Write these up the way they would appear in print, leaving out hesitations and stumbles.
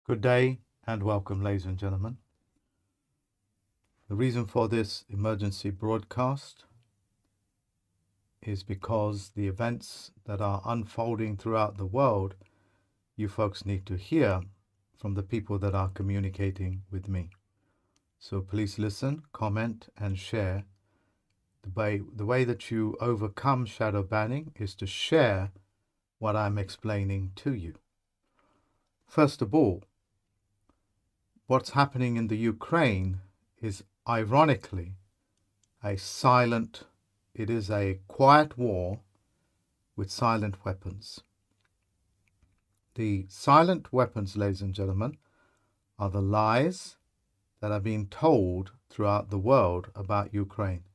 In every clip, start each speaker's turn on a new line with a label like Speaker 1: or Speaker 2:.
Speaker 1: Good day and welcome, ladies and gentlemen. The reason for this emergency broadcast is because the events that are unfolding throughout the world, you folks need to hear from the people that are communicating with me. So please listen, comment, and share. The way that you overcome shadow banning is to share what I'm explaining to you. First of all, what's happening in the Ukraine is ironically it is a quiet war with silent weapons. The silent weapons, ladies and gentlemen, are the lies that are being told throughout the world about Ukraine.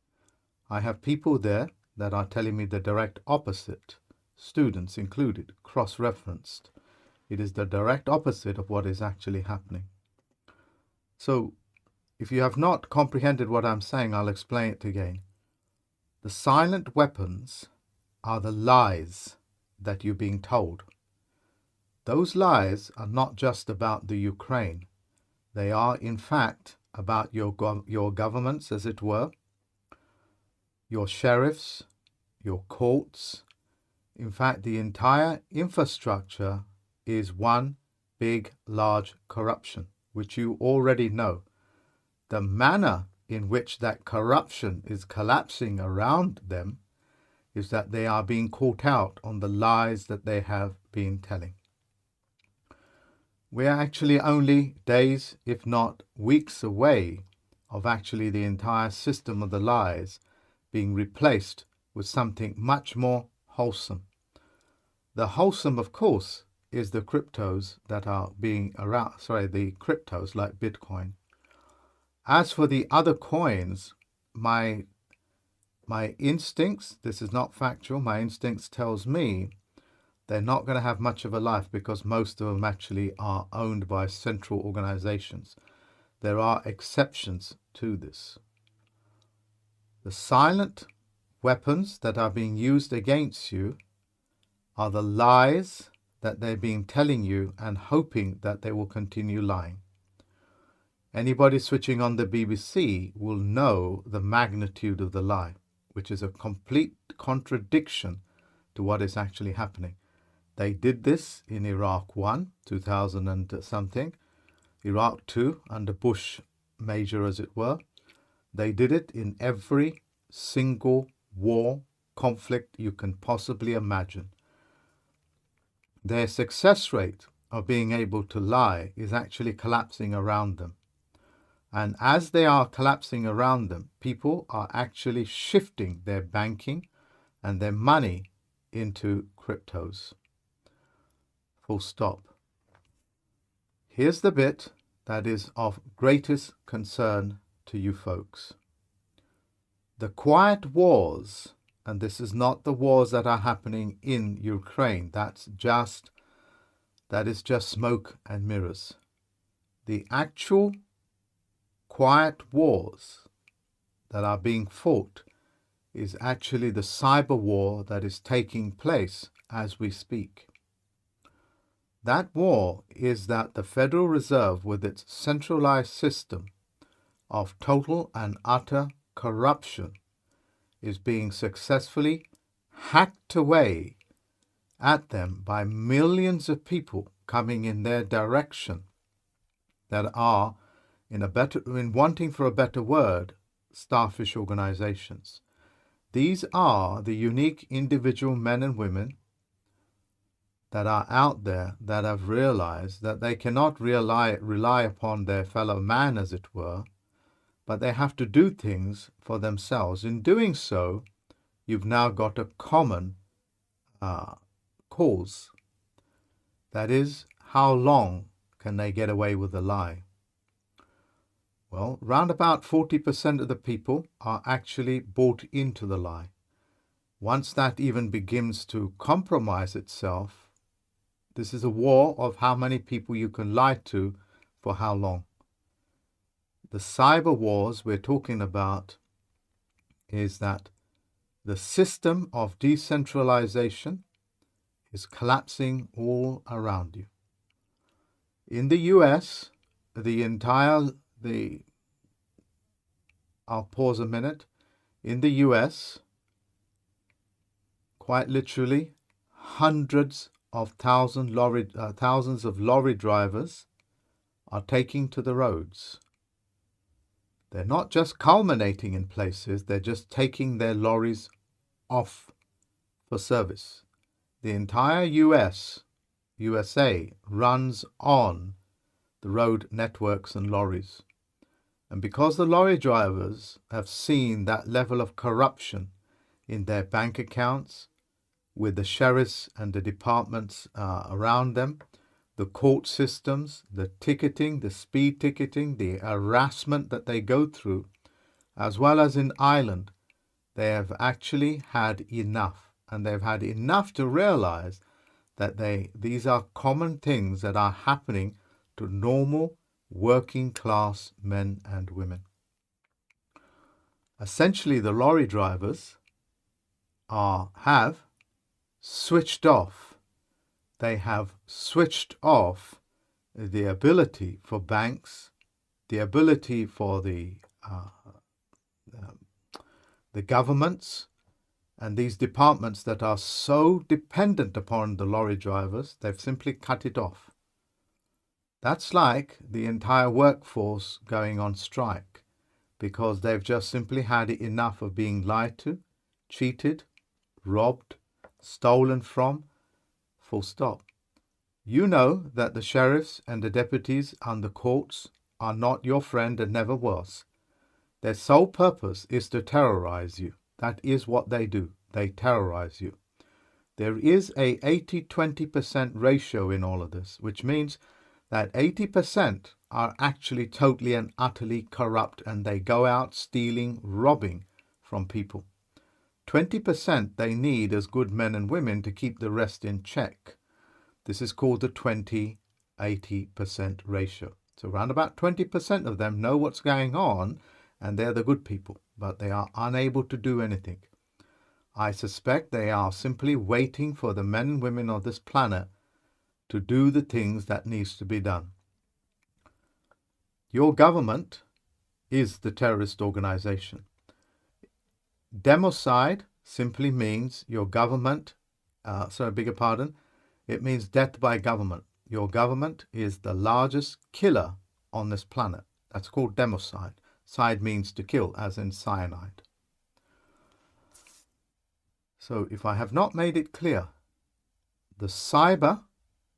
Speaker 1: I have people there that are telling me the direct opposite, students included, cross-referenced. It is the direct opposite of what is actually happening. So, if you have not comprehended what I'm saying, I'll explain it again. The silent weapons are the lies that you're being told. Those lies are not just about the Ukraine. They are, in fact, about your governments, as it were, your sheriffs, your courts. In fact, the entire infrastructure is one big, large corruption, which you already know. The manner in which that corruption is collapsing around them is that they are being caught out on the lies that they have been telling. We are actually only days, if not weeks away of actually the entire system of the lies being replaced with something much more wholesome. The wholesome, of course, is the cryptos that are being around, the cryptos like Bitcoin. As for the other coins, my instincts, this is not factual, my instincts tells me they're not going to have much of a life because most of them actually are owned by central organizations. There are exceptions to this. The silent weapons that are being used against you are the lies that they're being telling you and hoping that they will continue lying. Anybody switching on the BBC will know the magnitude of the lie, which is a complete contradiction to what is actually happening. They did this in Iraq 1, 2000 and something, Iraq 2, under Bush Major, as it were. They did it in every single war, conflict you can possibly imagine. Their success rate of being able to lie is actually collapsing around them. And as they are collapsing around them, people are actually shifting their banking and their money into cryptos. Full stop. Here's the bit that is of greatest concern to you folks. The quiet wars, and this is not the wars that are happening in Ukraine, that is just smoke and mirrors. The actual quiet wars that are being fought is actually the cyber war that is taking place as we speak. That war is that the Federal Reserve, with its centralized system of total and utter corruption, is being successfully hacked away at them by millions of people coming in their direction that are, in wanting for a better word, starfish organizations. These are the unique individual men and women that are out there that have realized that they cannot rely upon their fellow man, as it were, but they have to do things for themselves. In doing so, you've now got a common cause. That is, how long can they get away with a lie? Well, round about 40% of the people are actually bought into the lie. Once that even begins to compromise itself, this is a war of how many people you can lie to for how long. The cyber wars we're talking about is that the system of decentralization is collapsing all around you. In the US, I'll pause a minute. In the US, quite literally, hundreds of thousands of lorry drivers are taking to the roads. They're not just culminating in places, they're just taking their lorries off for service. The entire USA runs on the road networks and lorries. And because the lorry drivers have seen that level of corruption in their bank accounts, with the sheriffs and the departments around them, the court systems, the ticketing, the speed ticketing, the harassment that they go through, as well as in Ireland, they have actually had enough. And they've had enough to realize that these are common things that are happening to normal working class men and women. Essentially, the lorry drivers have switched off. They have switched off the ability for banks, the ability for the governments, and these departments that are so dependent upon the lorry drivers, they've simply cut it off. That's like the entire workforce going on strike, because they've just simply had enough of being lied to, cheated, robbed, stolen from, full stop. You know that the sheriffs and the deputies and the courts are not your friend and never was. Their sole purpose is to terrorize you. That is what they do. They terrorize you. There is a 80-20% ratio in all of this, which means that 80% are actually totally and utterly corrupt, and they go out stealing, robbing from people. 20% they need as good men and women to keep the rest in check. This is called the 20-80% ratio. So around about 20% of them know what's going on, and they're the good people, but they are unable to do anything. I suspect they are simply waiting for the men and women of this planet to do the things that needs to be done. Your government is the terrorist organization. Democide simply means your government, it means death by government. Your government is the largest killer on this planet. That's called democide. Side means to kill, as in cyanide. So if I have not made it clear, the cyber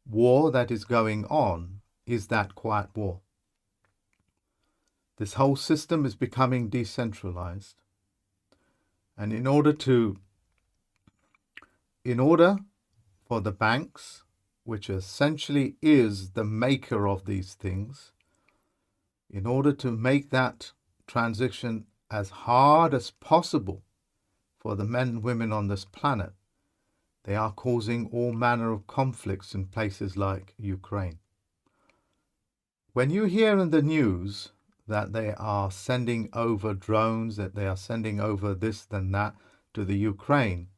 Speaker 1: war that is going on is that quiet war. This whole system is becoming decentralized. And in order for the banks, which essentially is the maker of these things, in order to make that transition as hard as possible for the men and women on this planet, they are causing all manner of conflicts in places like Ukraine. When you hear in the news that they are sending over drones, that they are sending over this and that to the Ukraine,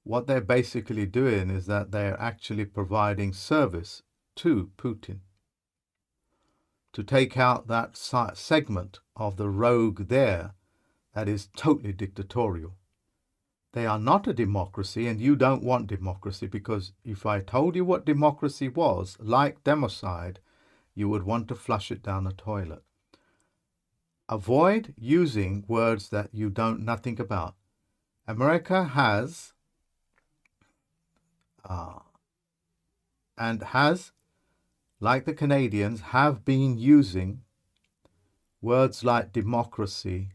Speaker 1: what they're basically doing is that they're actually providing service to Putin to take out that segment of the rogue there that is totally dictatorial. They are not a democracy, and you don't want democracy, because if I told you what democracy was, like democide, you would want to flush it down the toilet. Avoid using words that you don't nothing about. America has like the Canadians, have been using words like democracy,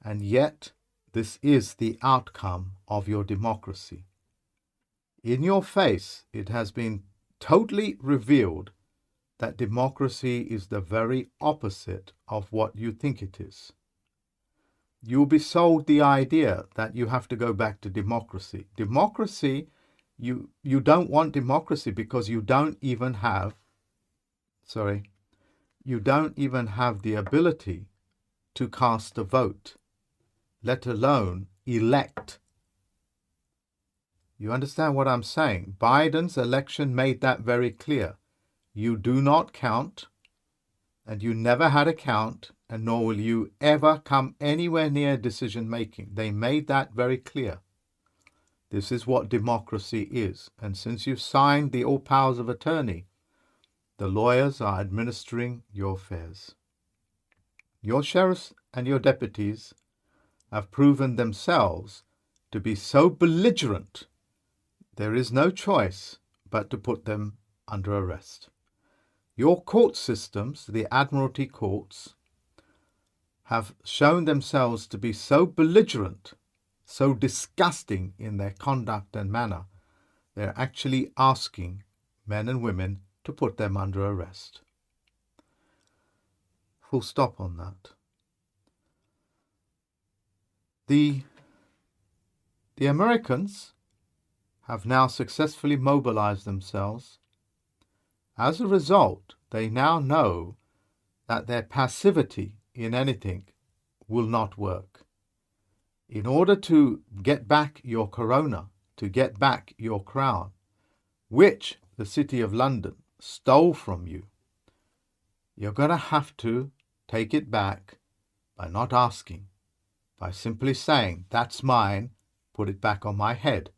Speaker 1: and yet this is the outcome of your democracy. In your face, it has been totally revealed that democracy is the very opposite of what you think it is. You'll be sold the idea that you have to go back to democracy. Democracy, you don't want democracy because you don't even have the ability to cast a vote, let alone elect. You understand what I'm saying? Biden's election made that very clear. You do not count, and you never had a count, and nor will you ever come anywhere near decision making. They made that very clear. This is what democracy is. And since you've signed the all powers of attorney, the lawyers are administering your affairs. Your sheriffs and your deputies have proven themselves to be so belligerent, there is no choice but to put them under arrest. Your court systems, the Admiralty courts, have shown themselves to be so belligerent, so disgusting in their conduct and manner, they're actually asking men and women to put them under arrest. Full stop on that. The Americans have now successfully mobilized themselves. As a result, they now know that their passivity in anything will not work. In order to get back your corona, to get back your crown, which the City of London stole from you, you're going to have to take it back by not asking, by simply saying, that's mine, put it back on my head.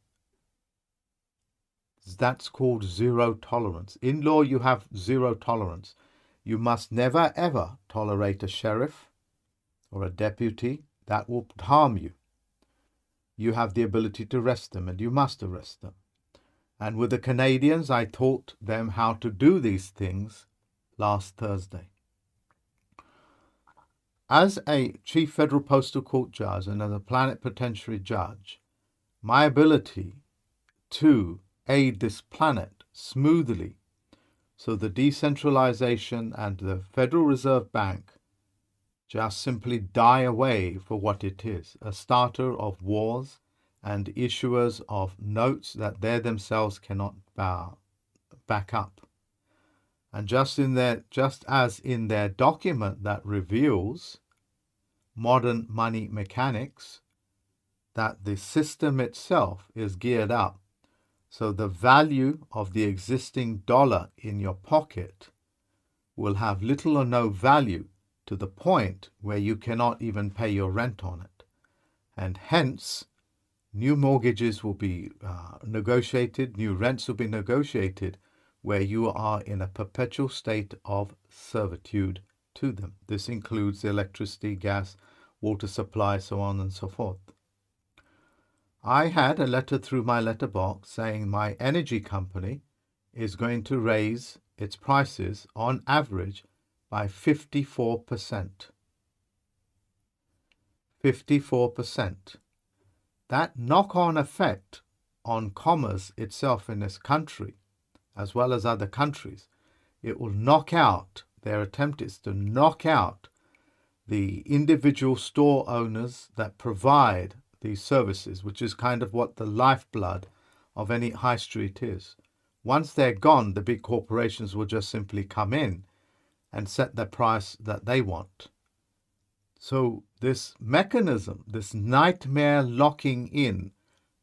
Speaker 1: That's called zero tolerance. In law, you have zero tolerance. You must never, ever tolerate a sheriff or a deputy that will harm you. You have the ability to arrest them, and you must arrest them. And with the Canadians, I taught them how to do these things last Thursday. As a Chief Federal Postal Court judge and as a Plenipotentiary judge, my ability to aid this planet smoothly so the decentralization and the Federal Reserve Bank just simply die away for what it is, a starter of wars and issuers of notes that they themselves cannot back up. And just as in their document that reveals modern money mechanics, that the system itself is geared up so the value of the existing dollar in your pocket will have little or no value to the point where you cannot even pay your rent on it. And hence, new mortgages will be negotiated, new rents will be negotiated, where you are in a perpetual state of servitude to them. This includes the electricity, gas, water supply, so on and so forth. I had a letter through my letterbox saying my energy company is going to raise its prices on average by 54%. 54%. That knock-on effect on commerce itself in this country, as well as other countries, it will knock out, their attempt is to knock out the individual store owners that provide these services, which is kind of what the lifeblood of any high street is. Once they're gone, the big corporations will just simply come in and set the price that they want. So this mechanism, this nightmare locking in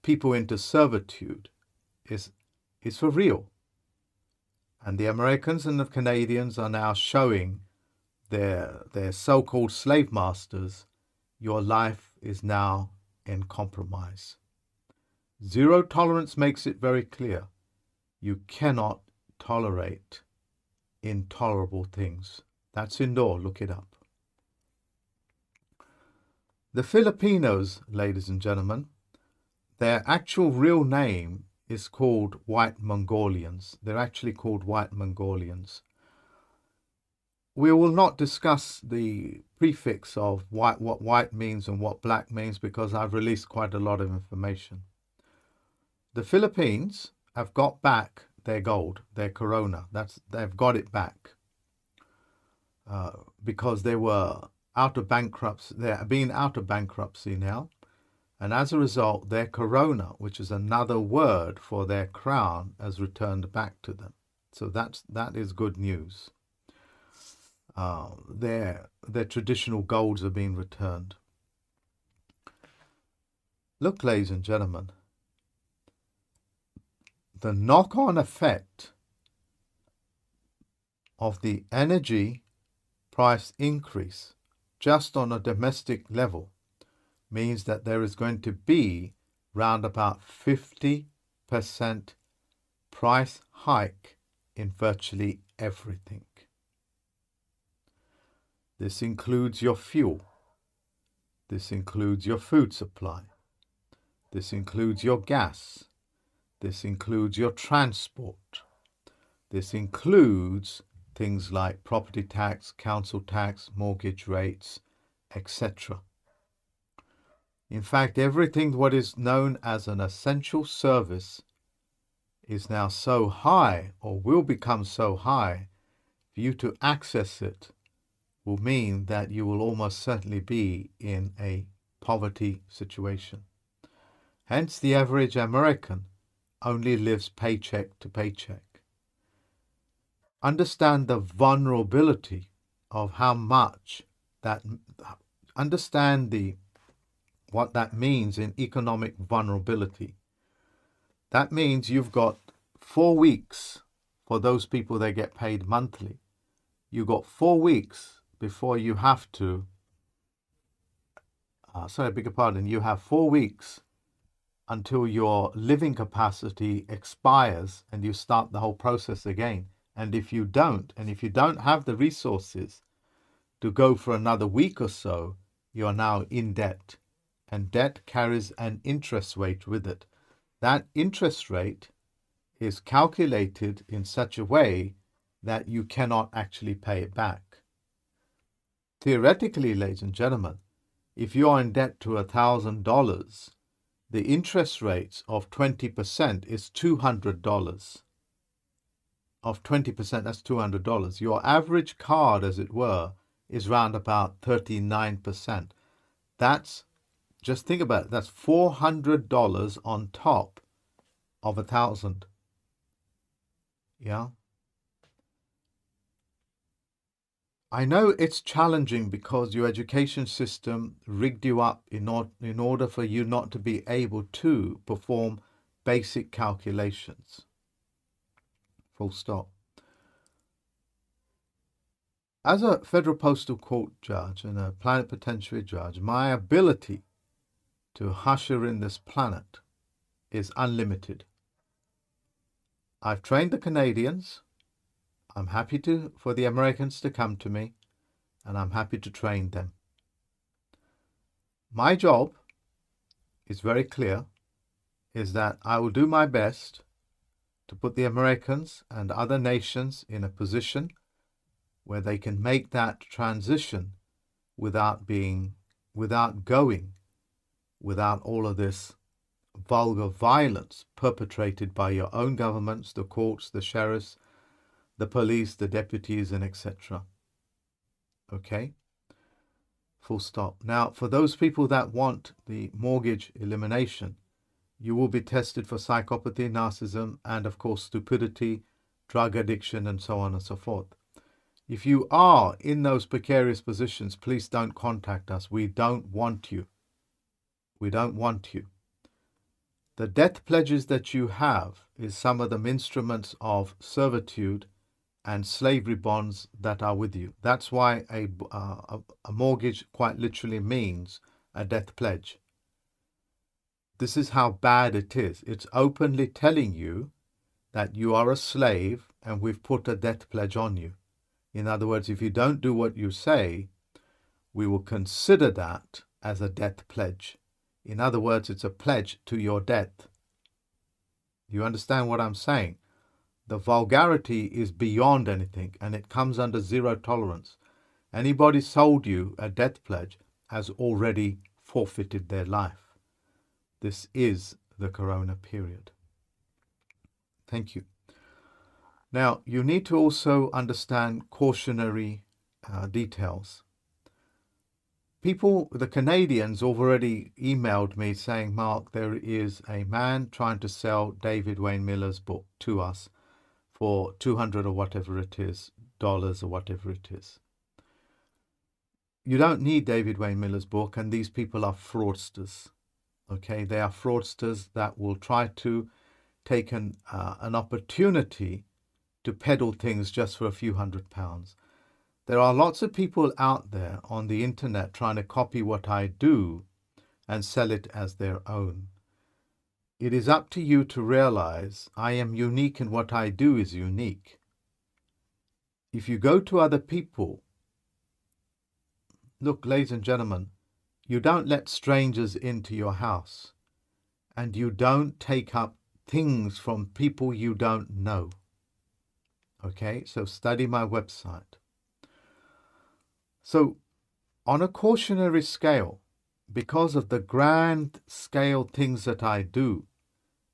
Speaker 1: people into servitude is for real. And the Americans and the Canadians are now showing their so-called slave masters, your life is now in compromise. Zero tolerance makes it very clear. You cannot tolerate intolerable things. That's in law, look it up. The Filipinos, ladies and gentlemen, their actual real name is called White Mongolians. They're actually called White Mongolians. We will not discuss the prefix of white, what white means and what black means, because I've released quite a lot of information. The Philippines have got back their gold, their corona. They've got it back because they were out of bankruptcy. They're being out of bankruptcy now, and as a result, their corona, which is another word for their crown, has returned back to them. So that is good news. Their traditional golds are being returned. Look, ladies and gentlemen, the knock-on effect of the energy price increase just on a domestic level means that there is going to be round about 50% price hike in virtually everything. This includes your fuel. This includes your food supply. This includes your gas. This includes your transport. This includes things like property tax, council tax, mortgage rates, etc. In fact, everything what is known as an essential service is now so high, or will become so high, for you to access it will mean that you will almost certainly be in a poverty situation. Hence, the average American only lives paycheck to paycheck. Understand the vulnerability of how much that, understand what that means in economic vulnerability. That means you've got 4 weeks for those people that get paid monthly. You've got 4 weeks before you have to, I beg your pardon, you have 4 weeks until your living capacity expires and you start the whole process again. And if you don't have the resources to go for another week or so, you are now in debt. And debt carries an interest rate with it. That interest rate is calculated in such a way that you cannot actually pay it back. Theoretically, ladies and gentlemen, if you are in debt to $1,000, the interest rates of 20% is $200. Of 20%, that's $200. Your average card, as it were, is round about 39%. That's, just think about it, that's $400 on top of 1,000. Yeah. I know it's challenging because your education system rigged you up in order for you not to be able to perform basic calculations. Full stop. As a federal postal court judge and a plenipotentiary judge, my ability to usher in this planet is unlimited. I've trained the Canadians. I'm happy for the Americans to come to me, and I'm happy to train them. My job is very clear, is that I will do my best to put the Americans and other nations in a position where they can make that transition without all of this vulgar violence perpetrated by your own governments, the courts, the sheriffs, the police, the deputies, and etc. Okay? Full stop. Now, for those people that want the mortgage elimination, you will be tested for psychopathy, narcissism, and of course stupidity, drug addiction, and so on and so forth. If you are in those precarious positions, please don't contact us. We don't want you. We don't want you. The death pledges that you have is some of them instruments of servitude and slavery bonds that are with you. That's why a mortgage quite literally means a death pledge. This is how bad it is. It's openly telling you that you are a slave and we've put a death pledge on you. In other words, if you don't do what you say, we will consider that as a death pledge. In other words, it's a pledge to your death. You understand what I'm saying? The vulgarity is beyond anything, and it comes under zero tolerance. Anybody sold you a death pledge has already forfeited their life. This is the Corona period. Thank you. Now, you need to also understand cautionary details. People, the Canadians, already emailed me saying, Mark, there is a man trying to sell David Wayne Miller's book to us for $200 or whatever it is, dollars or whatever it is. You don't need David Wayne Miller's book, and these people are fraudsters. Okay, they are fraudsters that will try to take an opportunity to peddle things just for a few £100. There are lots of people out there on the internet trying to copy what I do and sell it as their own. It is up to you to realize I am unique and what I do is unique. If you go to other people, look, ladies and gentlemen, you don't let strangers into your house, and you don't take up things from people you don't know. Okay, so study my website. So, on a cautionary scale, because of the grand scale things that I do,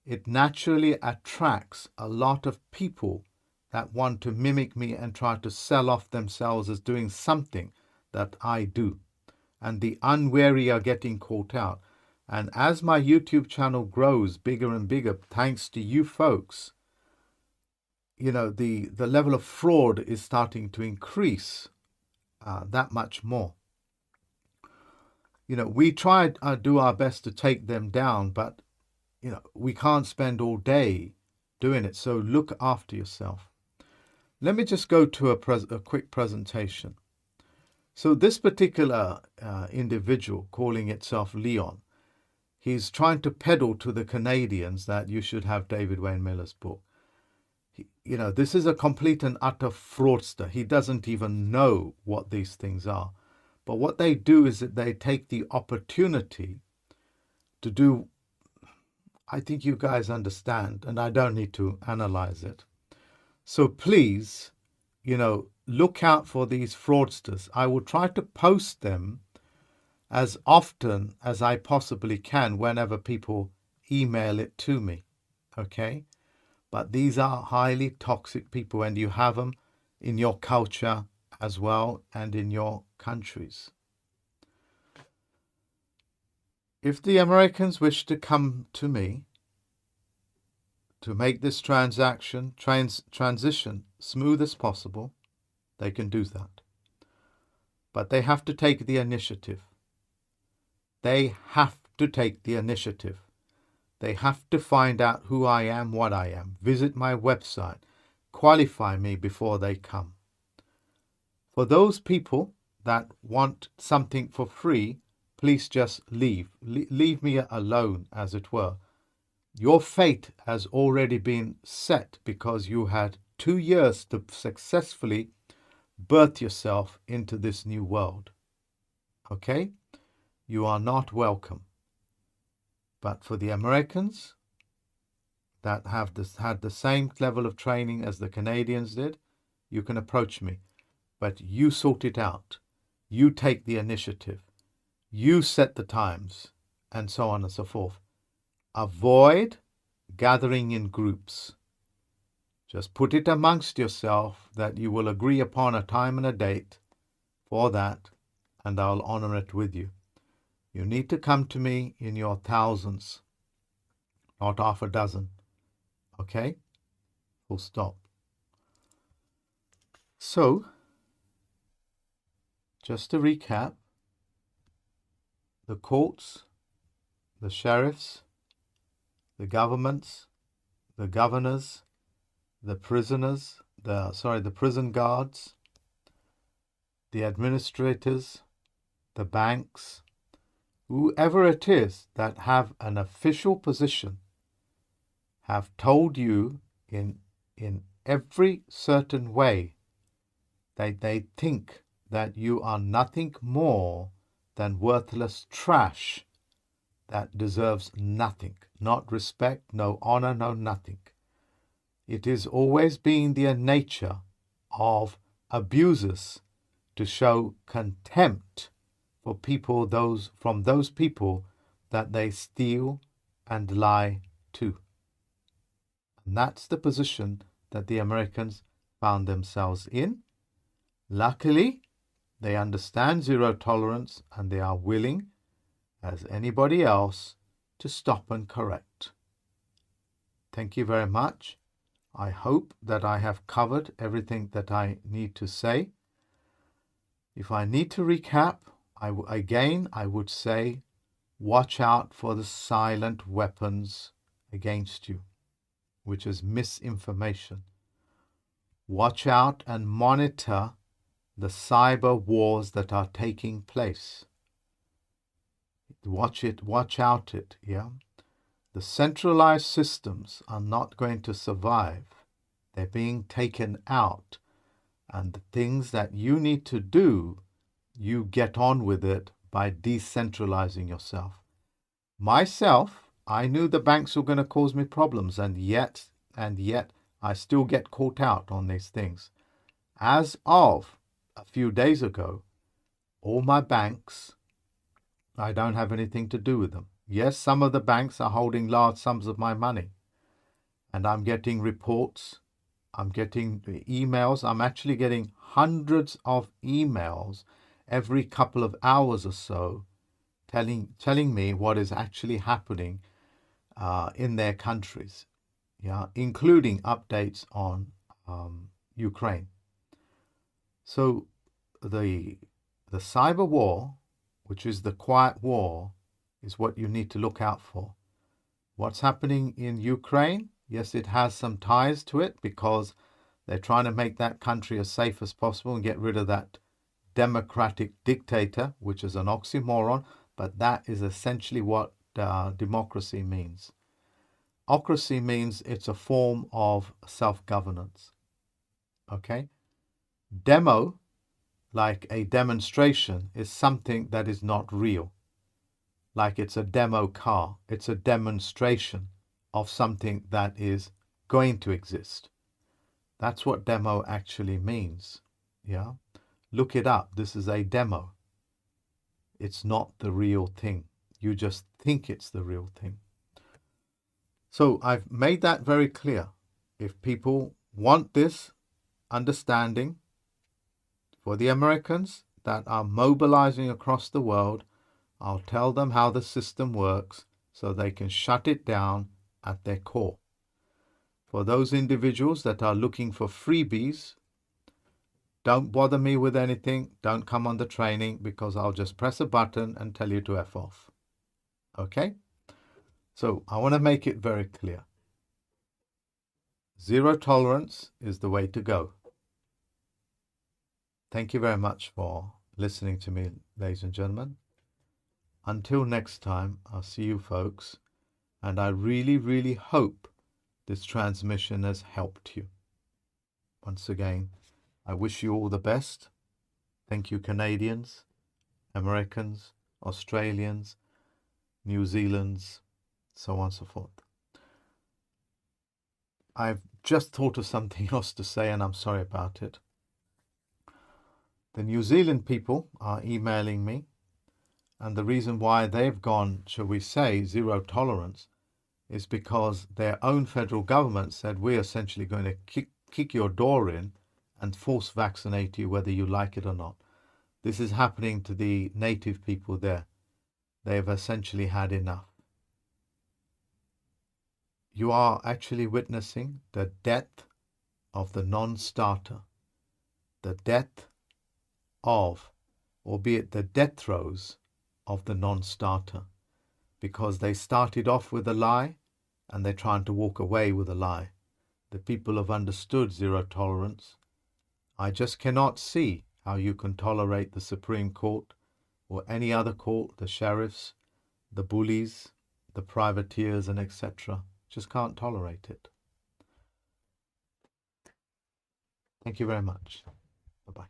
Speaker 1: it naturally attracts a lot of people that want to mimic me and try to sell off themselves as doing something that I do. And the unwary are getting caught out. And as my YouTube channel grows bigger and bigger, thanks to you folks, you know, the level of fraud is starting to increase that much more. You know, we try to do our best to take them down, but, you know, we can't spend all day doing it. So look after yourself. Let me just go to a quick presentation. So this particular individual calling itself Leon, he's trying to peddle to the Canadians that you should have David Wayne Miller's book. You know, this is a complete and utter fraudster. He doesn't even know what these things are. But what they do is that they take the opportunity to do, I think you guys understand, and I don't need to analyze it. So please, you know, look out for these fraudsters. I will try to post them as often as I possibly can whenever people email it to me, okay? But these are highly toxic people, and you have them in your culture as well and in your countries. If the Americans wish to come to me to make this transition smooth as possible, they can do that. But they have to take the initiative. They have to take the initiative. They have to find out who I am, what I am. Visit my website. Qualify me before they come. For those people that want something for free, please just leave. Leave me alone, as it were. Your fate has already been set because you had 2 years to successfully birth yourself into this new world. Okay? You are not welcome. But for the Americans that have had the same level of training as the Canadians did, you can approach me. But you sort it out. You take the initiative. You set the times, and so on and so forth. Avoid gathering in groups. Just put it amongst yourself that you will agree upon a time and a date for that, and I'll honor it with you. You need to come to me in your thousands, not half a dozen. Okay? Full stop. So, just to recap, the courts, the sheriffs, the governments, the governors, the prisoners, the prison guards, the administrators, the banks, whoever it is that have an official position, have told you in every certain way that they think that you are nothing more than worthless trash that deserves nothing, not respect, no honor, no nothing. It is always been the nature of abusers to show contempt for people, from those people that they steal and lie to. And that's the position that the Americans found themselves in. Luckily, they understand zero tolerance, and they are willing, as anybody else, to stop and correct. Thank you very much. I hope that I have covered everything that I need to say. If I need to recap, I would say, watch out for the silent weapons against you, which is misinformation. Watch out and monitor the cyber wars that are taking place. Watch out it, yeah? The centralized systems are not going to survive. They're being taken out. And the things that you need to do, you get on with it by decentralizing yourself. Myself, I knew the banks were going to cause me problems, and yet I still get caught out on these things. As of a few days ago, all my banks, I don't have anything to do with them. Yes, some of the banks are holding large sums of my money, and I'm getting reports, I'm getting emails. I'm actually getting hundreds of emails every couple of hours or so telling me what is actually happening in their countries, yeah, including updates on Ukraine. So the cyber war, which is the quiet war, is what you need to look out for. What's happening in Ukraine? Yes, it has some ties to it because they're trying to make that country as safe as possible and get rid of that democratic dictator, which is an oxymoron, but that is essentially what democracy means. Ocracy means it's a form of self-governance. Okay? Demo, like a demonstration, is something that is not real. Like it's a demo car. It's a demonstration of something that is going to exist. That's what demo actually means. Yeah? Look it up. This is a demo. It's not the real thing. You just think it's the real thing. So I've made that very clear. If people want this understanding for the Americans that are mobilizing across the world, I'll tell them how the system works so they can shut it down at their core. For those individuals that are looking for freebies, don't bother me with anything. Don't come on the training because I'll just press a button and tell you to F off. Okay? So I want to make it very clear. Zero tolerance is the way to go. Thank you very much for listening to me, ladies and gentlemen. Until next time, I'll see you folks. And I really, really hope this transmission has helped you. Once again, I wish you all the best. Thank you, Canadians, Americans, Australians, New Zealanders, so on and so forth. I've just thought of something else to say, and I'm sorry about it. The New Zealand people are emailing me, and the reason why they've gone, shall we say, zero tolerance, is because their own federal government said we're essentially going to kick your door in and force vaccinate you whether you like it or not. This is happening to the native people there. They've essentially had enough. You are actually witnessing the death of the non-starter, the death of, albeit the death throes of the non-starter, because they started off with a lie and they're trying to walk away with a lie. The people have understood zero tolerance. I just cannot see how you can tolerate the Supreme Court or any other court, the sheriffs, the bullies, the privateers, and etc. Just can't tolerate it. Thank you very much. Bye-bye.